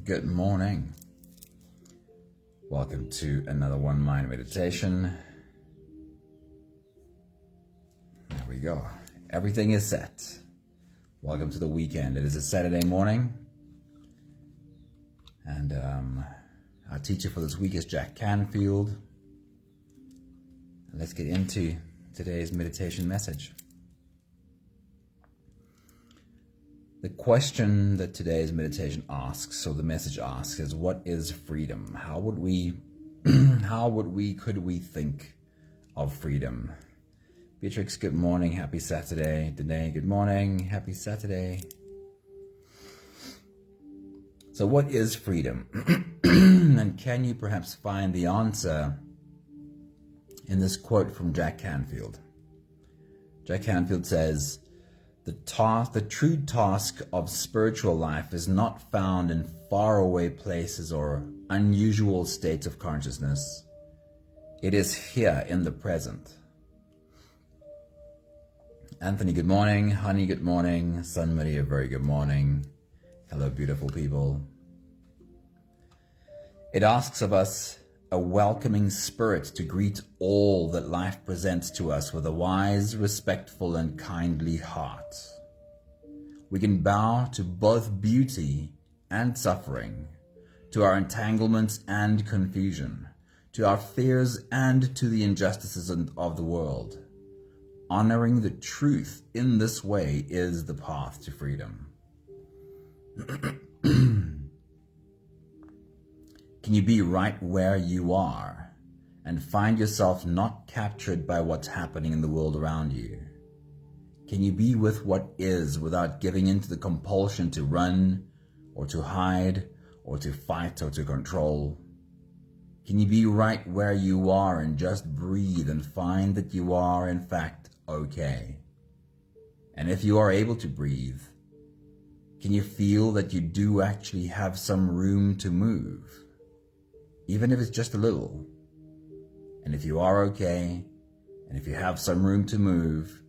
Good morning. Welcome to another One Mind meditation. There we go. Everything is set. Welcome to the weekend. It is a Saturday morning. And our teacher for this week is Jack Canfield. Let's get into today's meditation message. The question that today's meditation asks, or the message asks, is what is freedom? Could we think of freedom? Beatrix, good morning, happy Saturday. Danae, good morning, happy Saturday. So what is freedom? And can you perhaps find the answer in this quote from Jack Canfield? Jack Canfield says, The true task of spiritual life is not found in faraway places or unusual states of consciousness. It is here in the present. Anthony, good morning. Honey, good morning. Sun Maria, very good morning. Hello, beautiful people. It asks of us a welcoming spirit to greet all that life presents to us with a wise, respectful, and kindly heart. We can bow to both beauty and suffering, to our entanglements and confusion, to our fears and to the injustices of the world. Honoring the truth in this way is the path to freedom. Can you be right where you are and find yourself not captured by what's happening in the world around you? Can you be with what is without giving in to the compulsion to run or to hide or to fight or to control? Can you be right where you are and just breathe and find that you are in fact okay? And if you are able to breathe, can you feel that you do actually have some room to move? Even if it's just a little. And if you are okay, and if you have some room to move,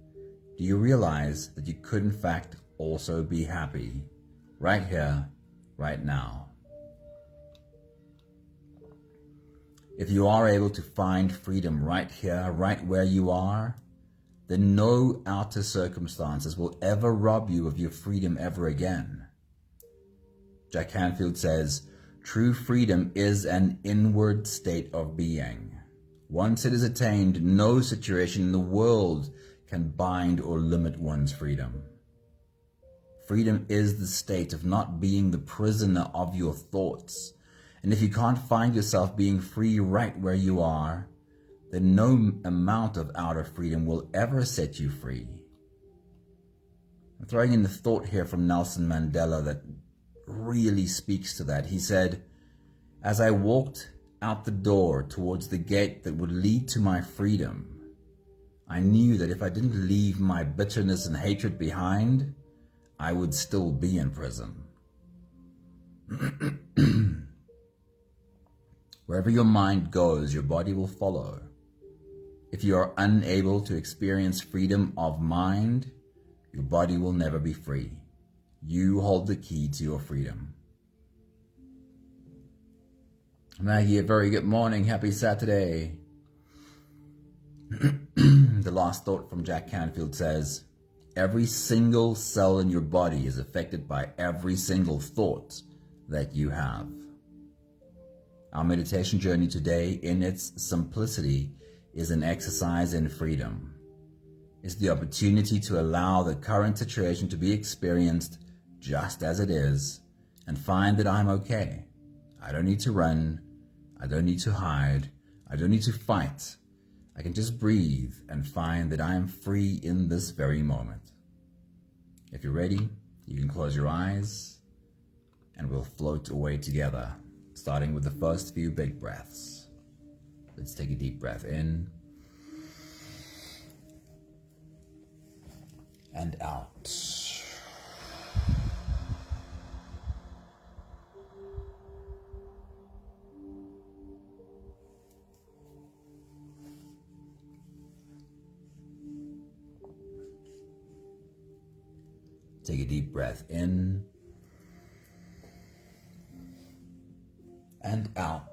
do you realize that you could in fact also be happy right here, right now? If you are able to find freedom right here, right where you are, then no outer circumstances will ever rob you of your freedom ever again. Jack Canfield says, true freedom is an inward state of being. Once it is attained, no situation in the world can bind or limit one's freedom. Freedom is the state of not being the prisoner of your thoughts. And if you can't find yourself being free right where you are, then no amount of outer freedom will ever set you free. I'm throwing in the thought here from Nelson Mandela that really speaks to that. He said, as I walked out the door towards the gate that would lead to my freedom, I knew that if I didn't leave my bitterness and hatred behind, I would still be in prison. Wherever your mind goes, your body will follow. If you are unable to experience freedom of mind, your body will never be free. You hold the key to your freedom. Maggie, a very good morning. Happy Saturday. The last thought from Jack Canfield says, every single cell in your body is affected by every single thought that you have. Our meditation journey today, in its simplicity, is an exercise in freedom. It's the opportunity to allow the current situation to be experienced just as it is and find that I'm okay. I don't need to run. I don't need to hide. I don't need to fight. I can just breathe and find that I am free in this very moment. If you're ready, you can close your eyes and we'll float away together, starting with the first few big breaths. Let's take a deep breath in and out. Take a deep breath in and out.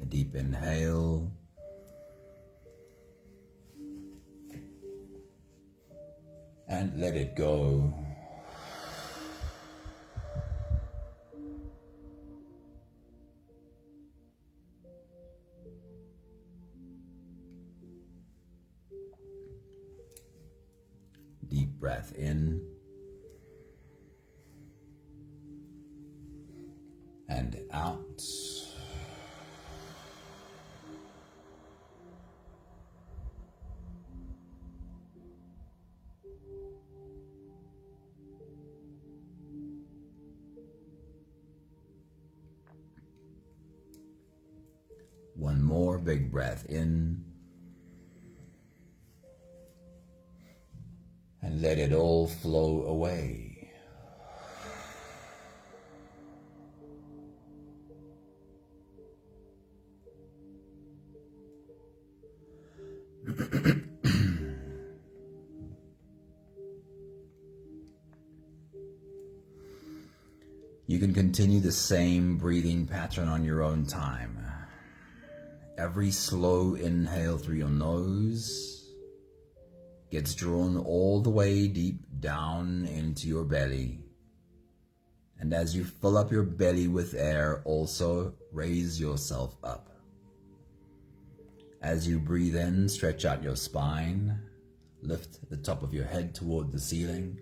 A deep inhale. And let it go. Deep breath in and out. One more big breath in and let it all flow away. You can continue the same breathing pattern on your own time. Every slow inhale through your nose gets drawn all the way deep down into your belly. And as you fill up your belly with air, also raise yourself up. As you breathe in, stretch out your spine, lift the top of your head toward the ceiling.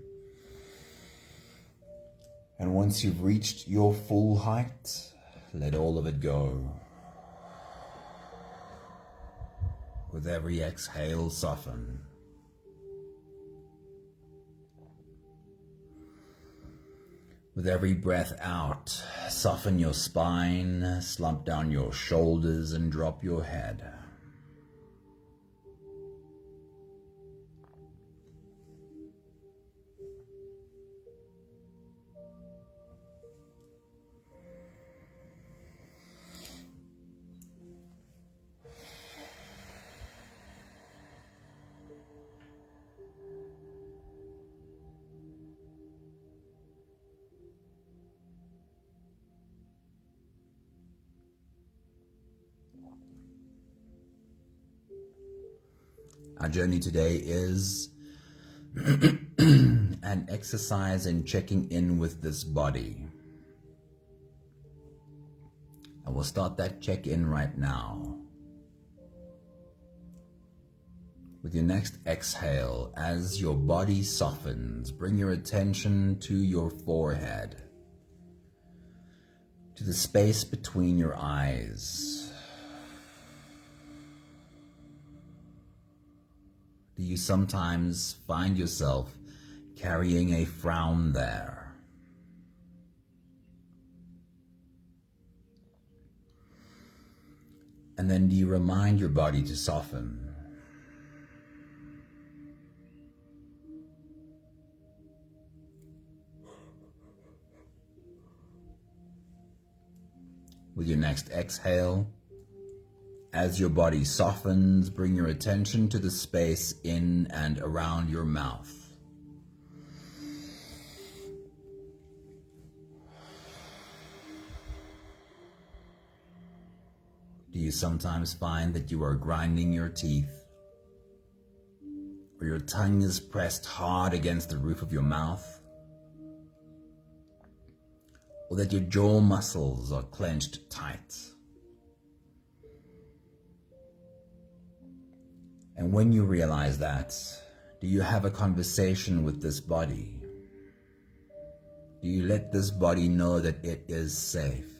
And once you've reached your full height, let all of it go. With every exhale, soften. With every breath out, soften your spine, slump down your shoulders, and drop your head. Our journey today is an exercise in checking in with this body. And we'll start that check-in right now. With your next exhale, as your body softens, bring your attention to your forehead, to the space between your eyes. Do you sometimes find yourself carrying a frown there? And then do you remind your body to soften? With your next exhale, as your body softens, bring your attention to the space in and around your mouth. Do you sometimes find that you are grinding your teeth, or your tongue is pressed hard against the roof of your mouth, or that your jaw muscles are clenched tight? And when you realize that, do you have a conversation with this body? Do you let this body know that it is safe?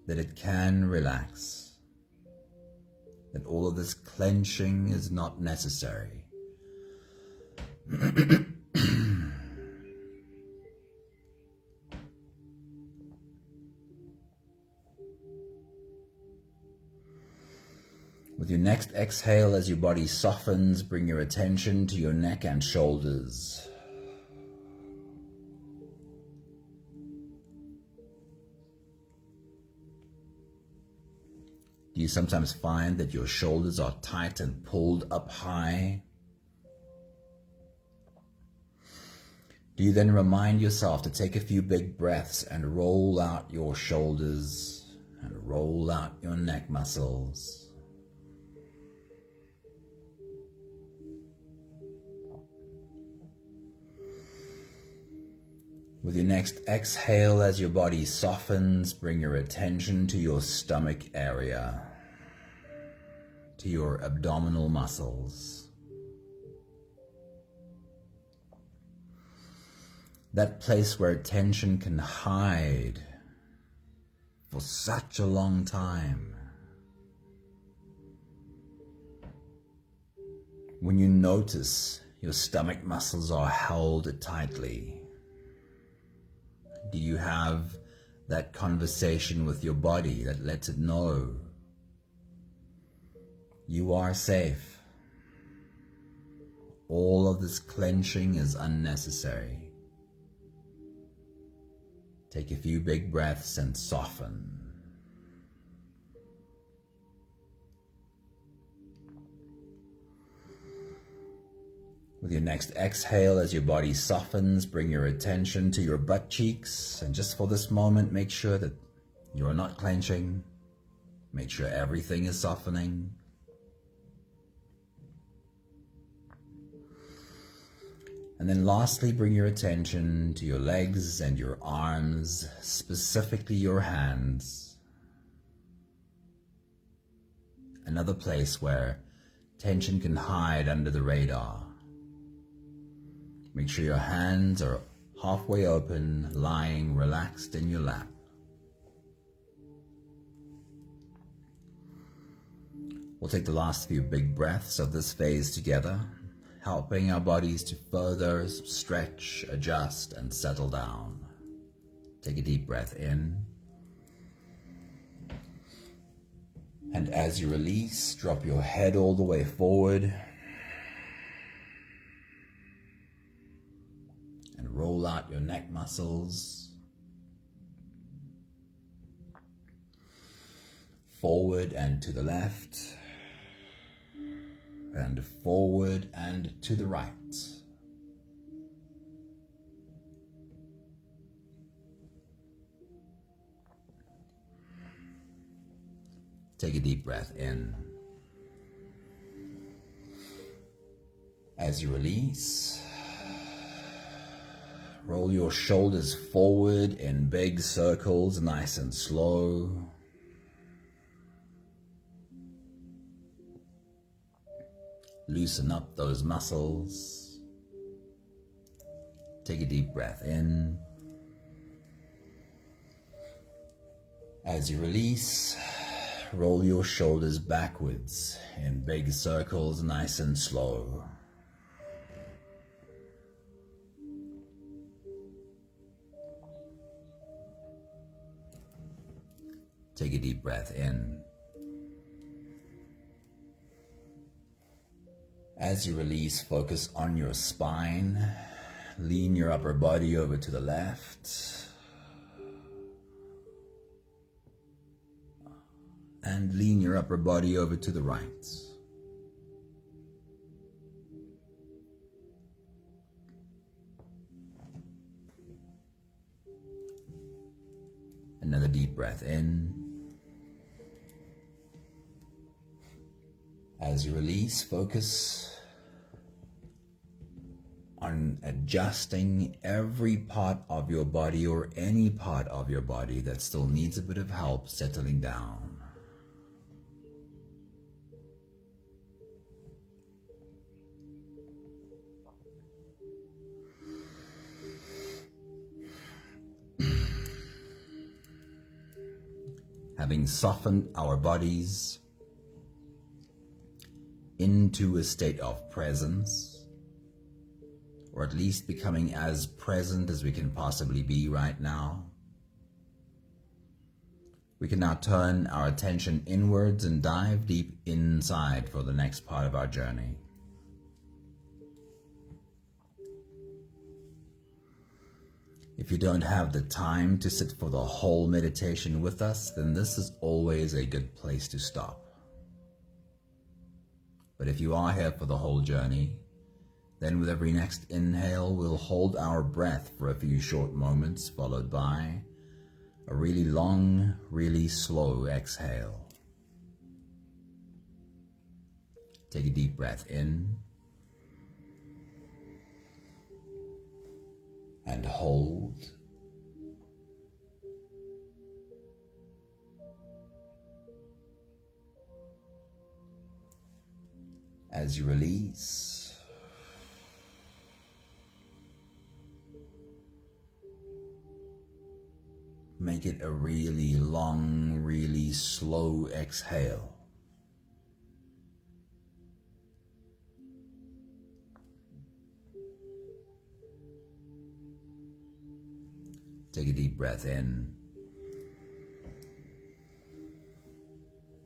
That it can relax? That all of this clenching is not necessary? With your next exhale, as your body softens, bring your attention to your neck and shoulders. Do you sometimes find that your shoulders are tight and pulled up high? Do you then remind yourself to take a few big breaths and roll out your shoulders and roll out your neck muscles? With your next exhale, as your body softens, bring your attention to your stomach area, to your abdominal muscles. That place where tension can hide for such a long time. When you notice your stomach muscles are held tightly, do you have that conversation with your body that lets it know you are safe? All of this clenching is unnecessary. Take a few big breaths and soften. With your next exhale, as your body softens, bring your attention to your butt cheeks. And just for this moment, make sure that you are not clenching. Make sure everything is softening. And then lastly, bring your attention to your legs and your arms, specifically your hands. Another place where tension can hide under the radar. Make sure your hands are halfway open, lying relaxed in your lap. We'll take the last few big breaths of this phase together, helping our bodies to further stretch, adjust, and settle down. Take a deep breath in. And as you release, drop your head all the way forward. And roll out your neck muscles. Forward and to the left. And forward and to the right. Take a deep breath in. As you release, roll your shoulders forward in big circles, nice and slow. Loosen up those muscles. Take a deep breath in. As you release, roll your shoulders backwards in big circles, nice and slow. Take a deep breath in. As you release, focus on your spine. Lean your upper body over to the left. And lean your upper body over to the right. Another deep breath in. As you release, focus on adjusting every part of your body or any part of your body that still needs a bit of help settling down. Having softened our bodies into a state of presence, or at least becoming as present as we can possibly be right now, we can now turn our attention inwards and dive deep inside for the next part of our journey. If If you don't have the time to sit for the whole meditation with us, then this is always a good place to stop. But if you are here for the whole journey, then with every next inhale, we'll hold our breath for a few short moments, followed by a really long, really slow exhale. Take a deep breath in and hold. As you release, make it a really long, really slow exhale. Take a deep breath in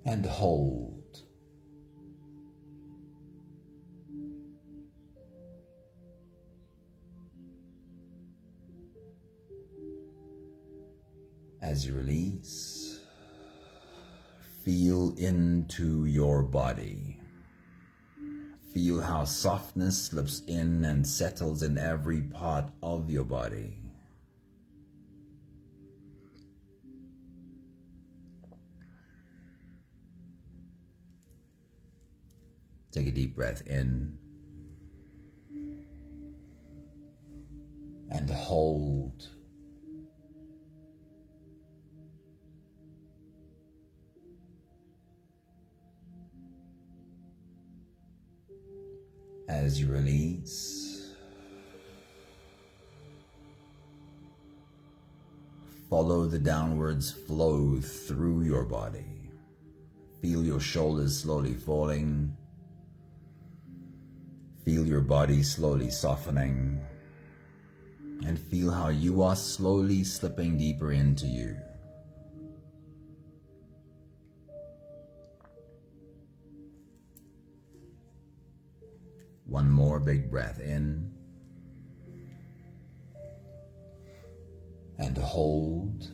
and hold. As you release, feel into your body. Feel how softness slips in and settles in every part of your body. Take a deep breath in and hold. As you release, follow the downwards flow through your body. Feel your shoulders slowly falling. Feel your body slowly softening. And feel how you are slowly slipping deeper into you. One more big breath in and hold.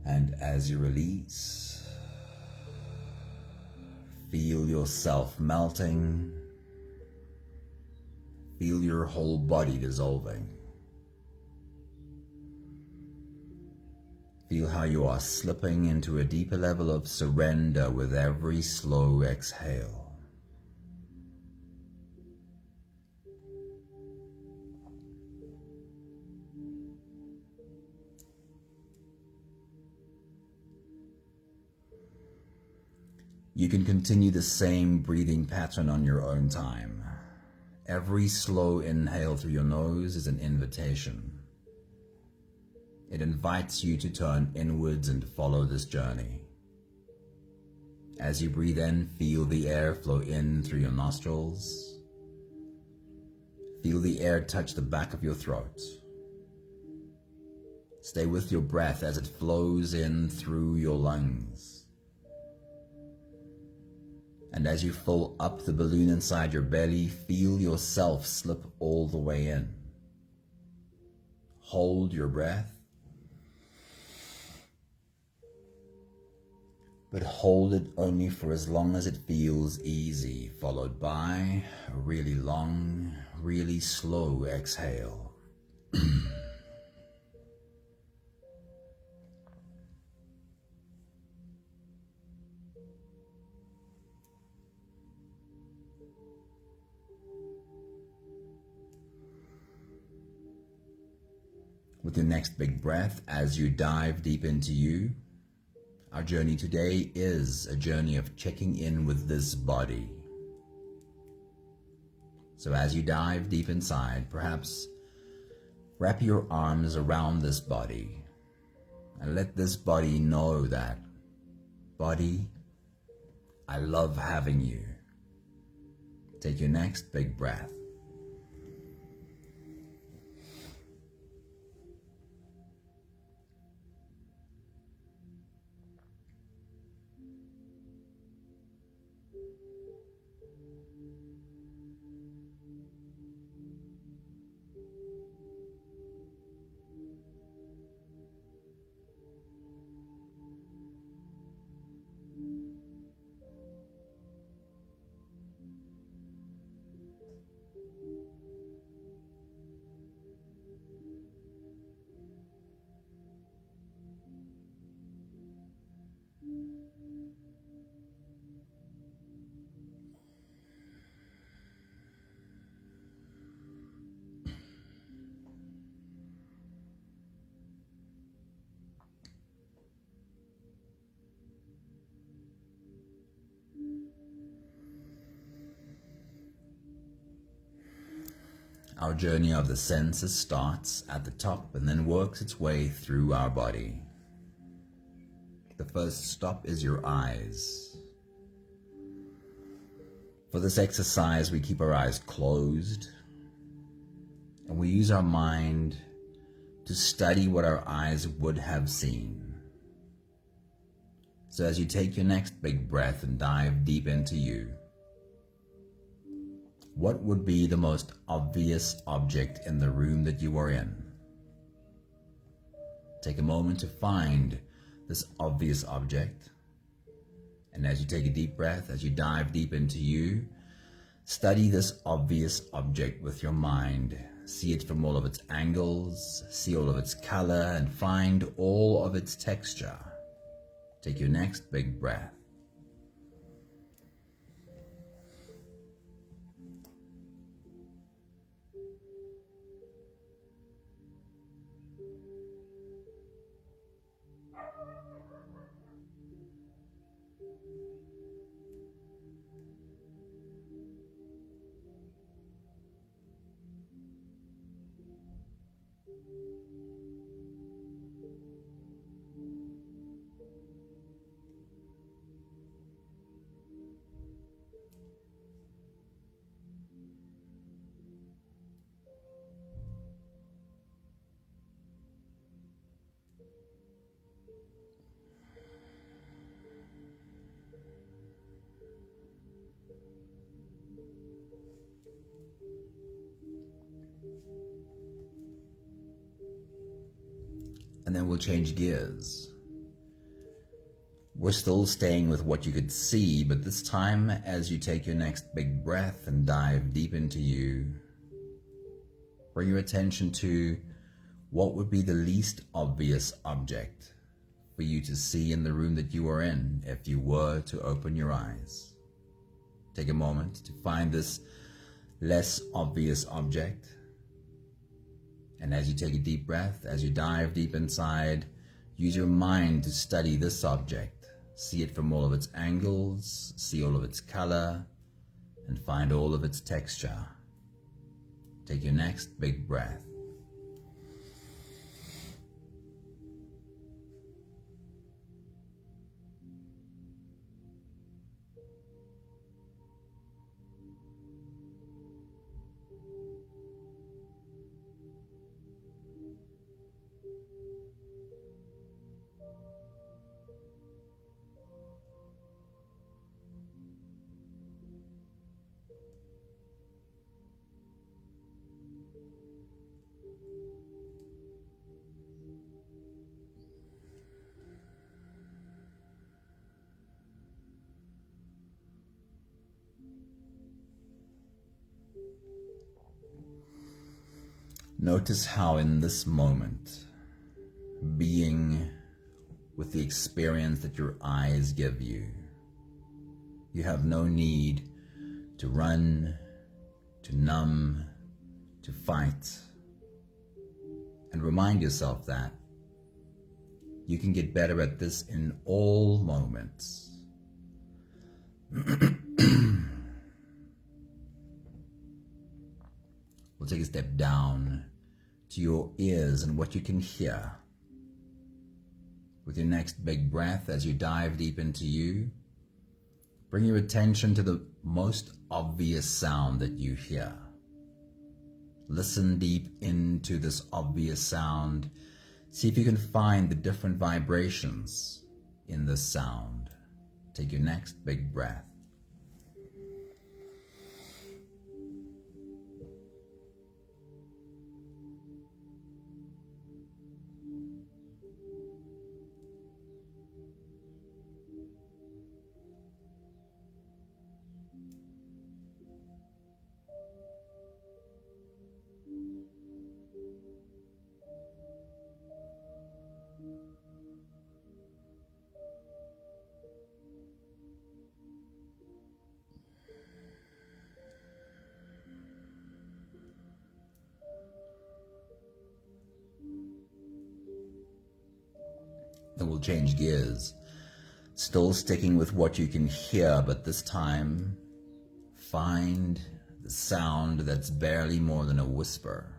And as you release, feel yourself melting. Feel your whole body dissolving. Feel how you are slipping into a deeper level of surrender with every slow exhale. You can continue the same breathing pattern on your own time. Every slow inhale through your nose is an invitation. It invites you to turn inwards and follow this journey. As you breathe in, feel the air flow in through your nostrils. Feel the air touch the back of your throat. Stay with your breath as it flows in through your lungs. And as you fill up the balloon inside your belly, feel yourself slip all the way in. Hold your breath. But hold it only for as long as it feels easy, followed by a really long, really slow exhale. With your next big breath, as you dive deep into you, our journey today is a journey of checking in with this body. So as you dive deep inside, perhaps wrap your arms around this body and let this body know that, body, I love having you. Take your next big breath. Our journey of the senses starts at the top and then works its way through our body. The first stop is your eyes. For this exercise, we keep our eyes closed and we use our mind to study what our eyes would have seen. So as you take your next big breath and dive deep into you, what would be the most obvious object in the room that you are in? Take a moment to find this obvious object. And as you take a deep breath, as you dive deep into you, study this obvious object with your mind. See it from all of its angles, see all of its color, and find all of its texture. Take your next big breath. And then we'll change gears. We're still staying with what you could see, but this time as you take your next big breath and dive deep into you, bring your attention to what would be the least obvious object for you to see in the room that you are in if you were to open your eyes. Take a moment to find this less obvious object. And as you take a deep breath, as you dive deep inside, use your mind to study this object. See it from all of its angles, see all of its color, and find all of its texture. Take your next big breath. Notice how in this moment, being with the experience that your eyes give you, you have no need to run, to numb, to fight. And remind yourself that you can get better at this in all moments. We'll take a step down to your ears and what you can hear. With your next big breath, as you dive deep into you, bring your attention to the most obvious sound that you hear. Listen deep into this obvious sound. See if you can find the different vibrations in this sound. Take your next big breath. Then we'll change gears, still sticking with what you can hear, but this time find the sound that's barely more than a whisper.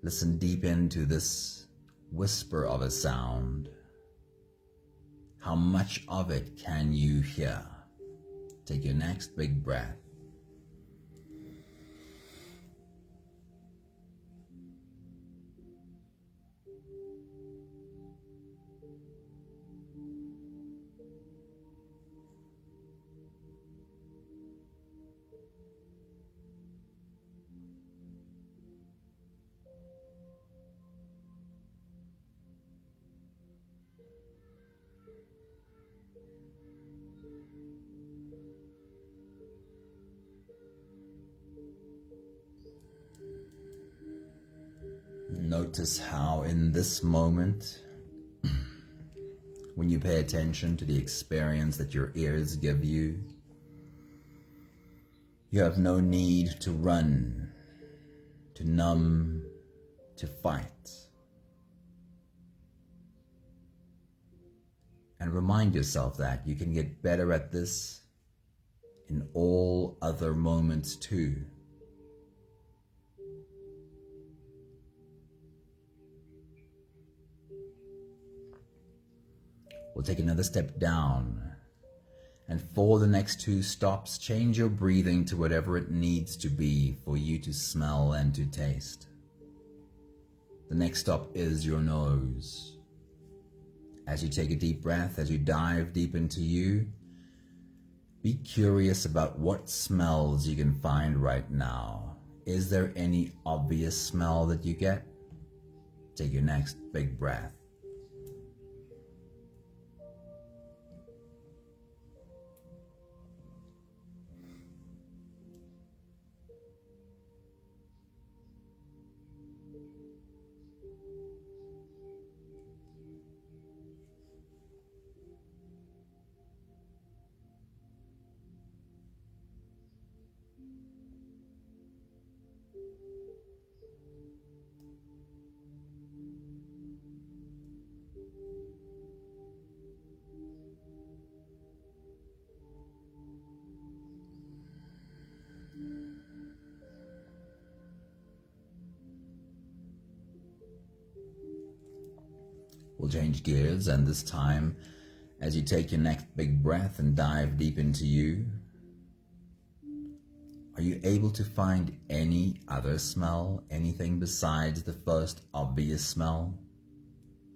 Listen deep into this whisper of a sound. How much of it can you hear? Take your next big breath. Notice how in this moment, when you pay attention to the experience that your ears give you, you have no need to run, to numb, to fight. And remind yourself that you can get better at this in all other moments too. We'll take another step down, and for the next 2 stops, change your breathing to whatever it needs to be for you to smell and to taste. The next stop is your nose. As you take a deep breath, as you dive deep into you, be curious about what smells you can find right now. Is there any obvious smell that you get? Take your next big breath. We'll change gears, and this time, as you take your next big breath and dive deep into you, are you able to find any other smell, anything besides the first obvious smell?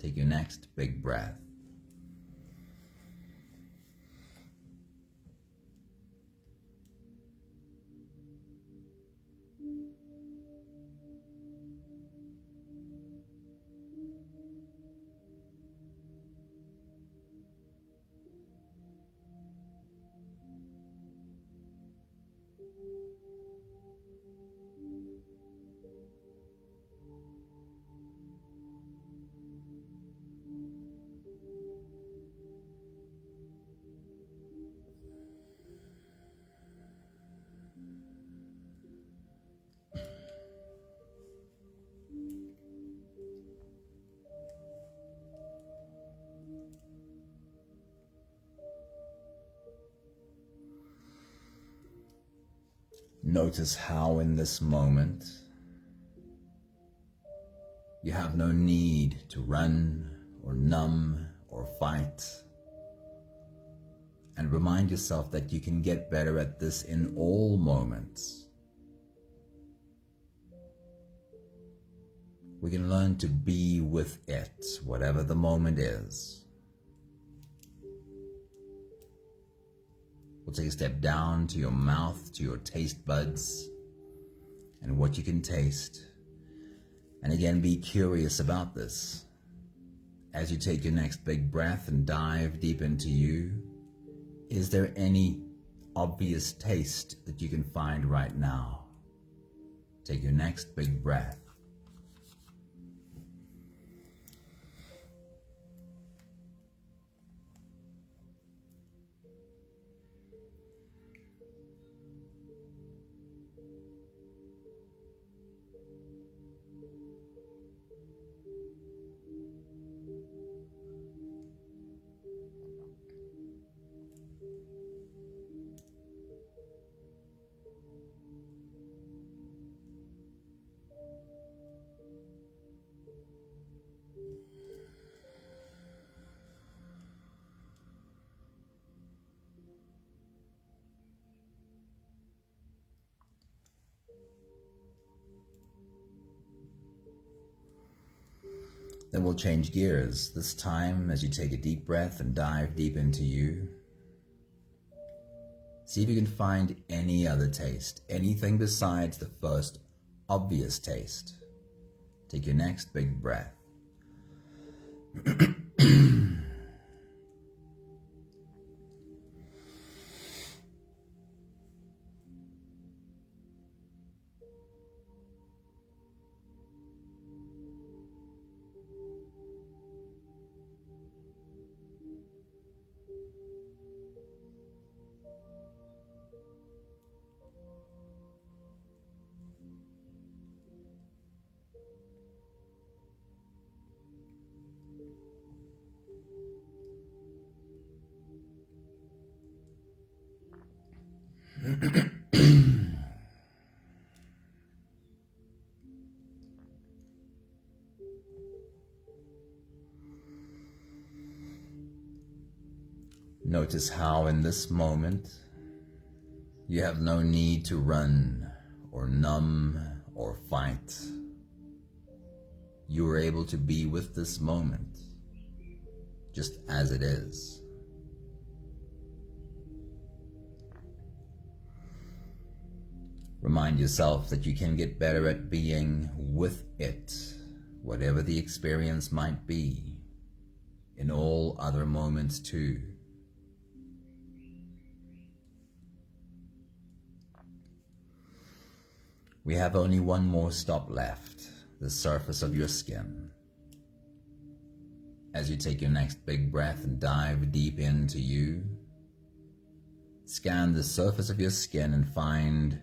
Take your next big breath. Notice how in this moment you have no need to run or numb or fight. And remind yourself that you can get better at this in all moments. We can learn to be with it, whatever the moment is. We'll take a step down to your mouth, to your taste buds, and what you can taste. And again, be curious about this. As you take your next big breath and dive deep into you, is there any obvious taste that you can find right now? Take your next big breath. Then we'll change gears. This time, as you take a deep breath and dive deep into you, see if you can find any other taste, anything besides the first obvious taste. Take your next big breath. Notice how in this moment you have no need to run or numb or fight. You are able to be with this moment just as it is. Remind yourself that you can get better at being with it, whatever the experience might be, in all other moments too. We have only one more stop left, the surface of your skin. As you take your next big breath and dive deep into you, scan the surface of your skin and find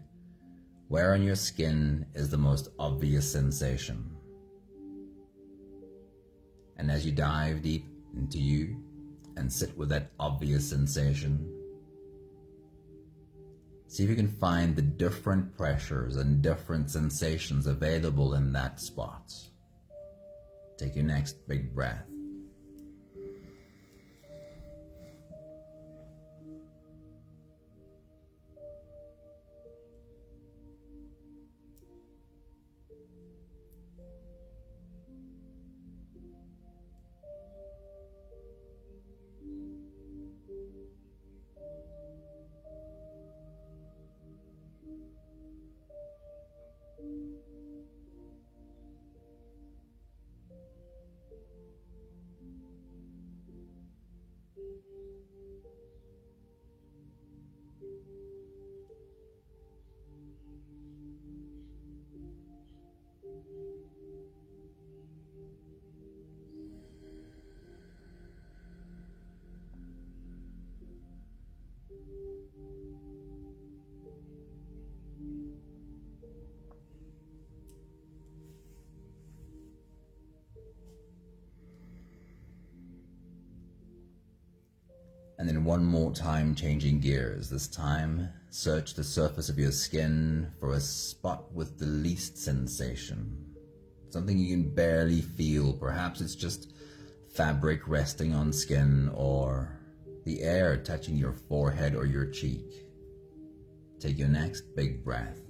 where on your skin is the most obvious sensation. And as you dive deep into you and sit with that obvious sensation, see if you can find the different pressures and different sensations available in that spot. Take your next big breath. And then one more time, changing gears. This time, search the surface of your skin for a spot with the least sensation. Something you can barely feel. Perhaps it's just fabric resting on skin or the air touching your forehead or your cheek. Take your next big breath.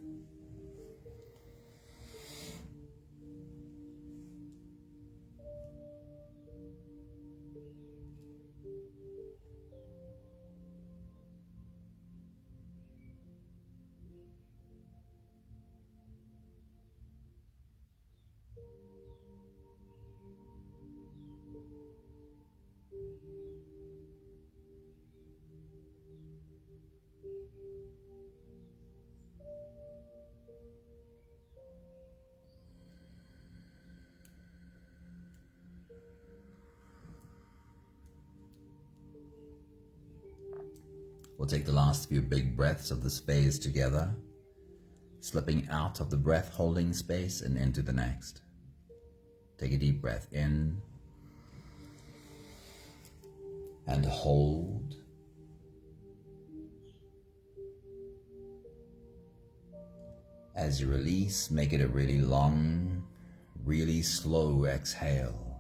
We'll take the last few big breaths of this phase together, slipping out of the breath holding space and into the next. Take a deep breath in and hold. As you release, make it a really long, really slow exhale.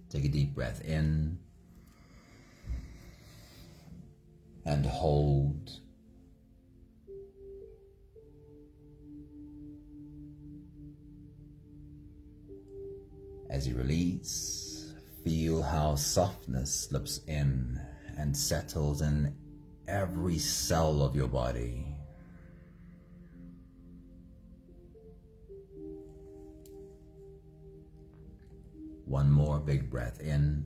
Take a deep breath in and hold. As you release, feel how softness slips in and settles in every cell of your body. One more big breath in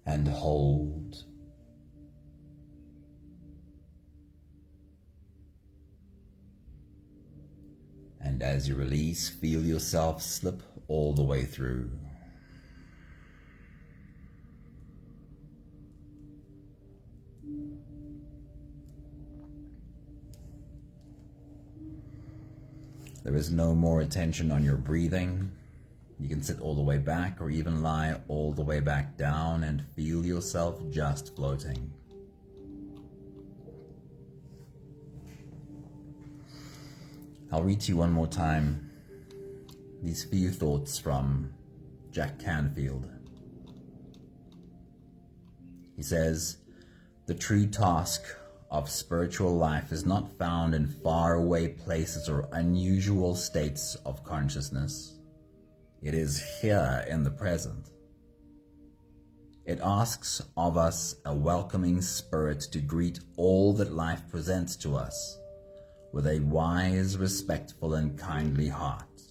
and hold. And as you release, feel yourself slip all the way through. There is no more attention on your breathing. You can sit all the way back or even lie all the way back down and feel yourself just floating. I'll read to you one more time these few thoughts from Jack Canfield. He says, "The true task of spiritual life is not found in faraway places or unusual states of consciousness. It is here in the present. It asks of us a welcoming spirit to greet all that life presents to us with a wise, respectful, and kindly heart.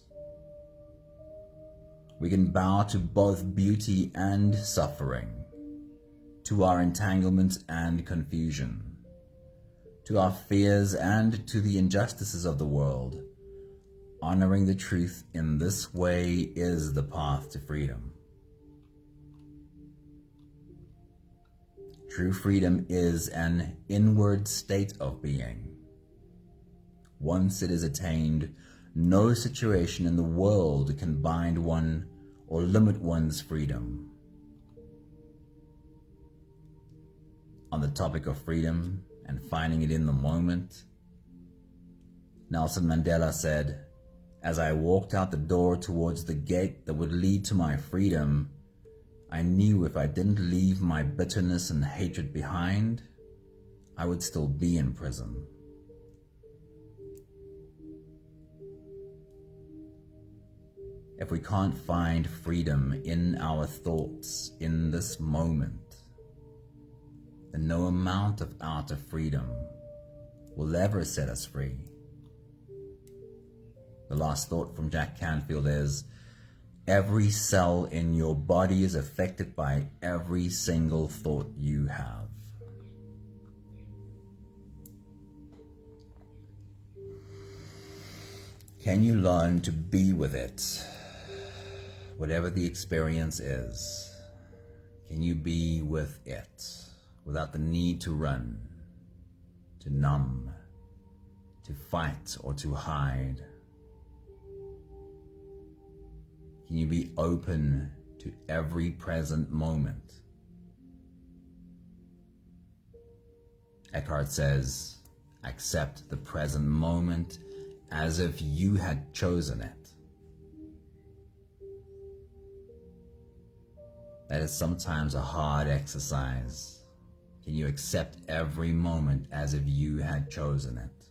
We can bow to both beauty and suffering, to our entanglement and confusion, to our fears and to the injustices of the world. Honoring the truth in this way is the path to freedom. True freedom is an inward state of being. Once it is attained, no situation in the world can bind one or limit one's freedom." On the topic of freedom and finding it in the moment, Nelson Mandela said, "As I walked out the door towards the gate that would lead to my freedom, I knew if I didn't leave my bitterness and hatred behind, I would still be in prison." If we can't find freedom in our thoughts in this moment, then no amount of outer freedom will ever set us free. The last thought from Jack Canfield is, "Every cell in your body is affected by every single thought you have." Can you learn to be with it? Whatever the experience is, can you be with it without the need to run, to numb, to fight, or to hide? Can you be open to every present moment? Eckhart says, accept the present moment as if you had chosen it. That is sometimes a hard exercise. Can you accept every moment as if you had chosen it?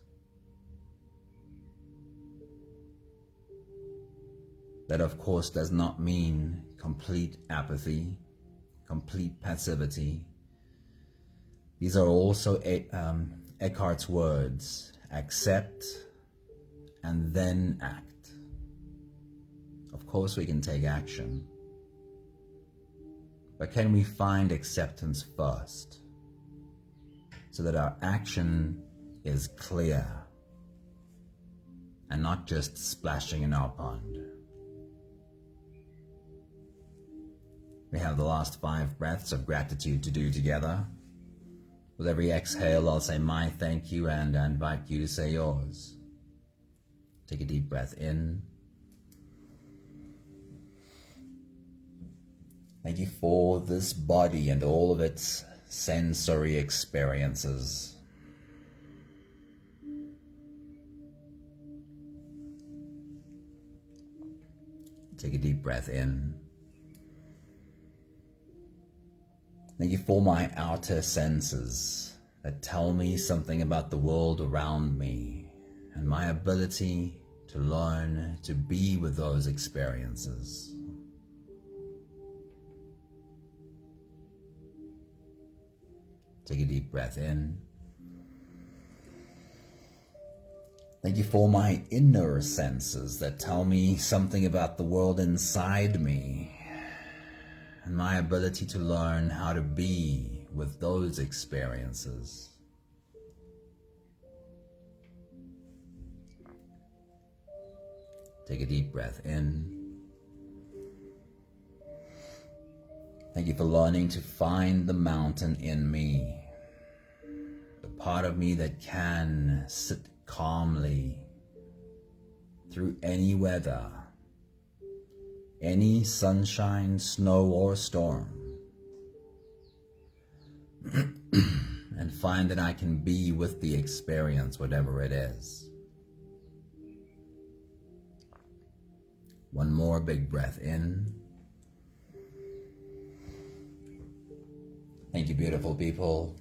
That, of course, does not mean complete apathy, complete passivity. These are also Eckhart's words: accept and then act. Of course, we can take action. But can we find acceptance first, so that our action is clear and not just splashing in our pond? We have the last 5 breaths of gratitude to do together. With every exhale, I'll say my thank you and invite you to say yours. Take a deep breath in. Thank you for this body and all of its sensory experiences. Take a deep breath in. Thank you for my outer senses that tell me something about the world around me and my ability to learn to be with those experiences. Take a deep breath in. Thank you for my inner senses that tell me something about the world inside me and my ability to learn how to be with those experiences. Take a deep breath in. Thank you for learning to find the mountain in me, the part of me that can sit calmly through any weather, any sunshine, snow, or storm, and find that I can be with the experience, whatever it is. One more big breath in. Thank you, beautiful people.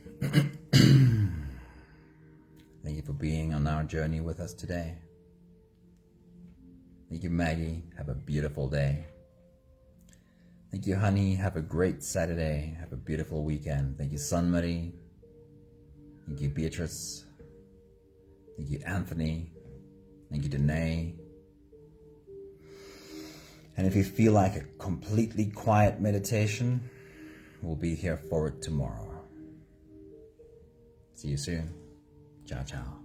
Thank you for being on our journey with us today. Thank you, Maggie. Have a beautiful day. Thank you, honey. Have a great Saturday. Have a beautiful weekend. Thank you, Sunmarie. Thank you, Beatrice. Thank you, Anthony. Thank you, Danae. And if you feel like a completely quiet meditation, we'll be here for it tomorrow. See you soon. Ciao, ciao.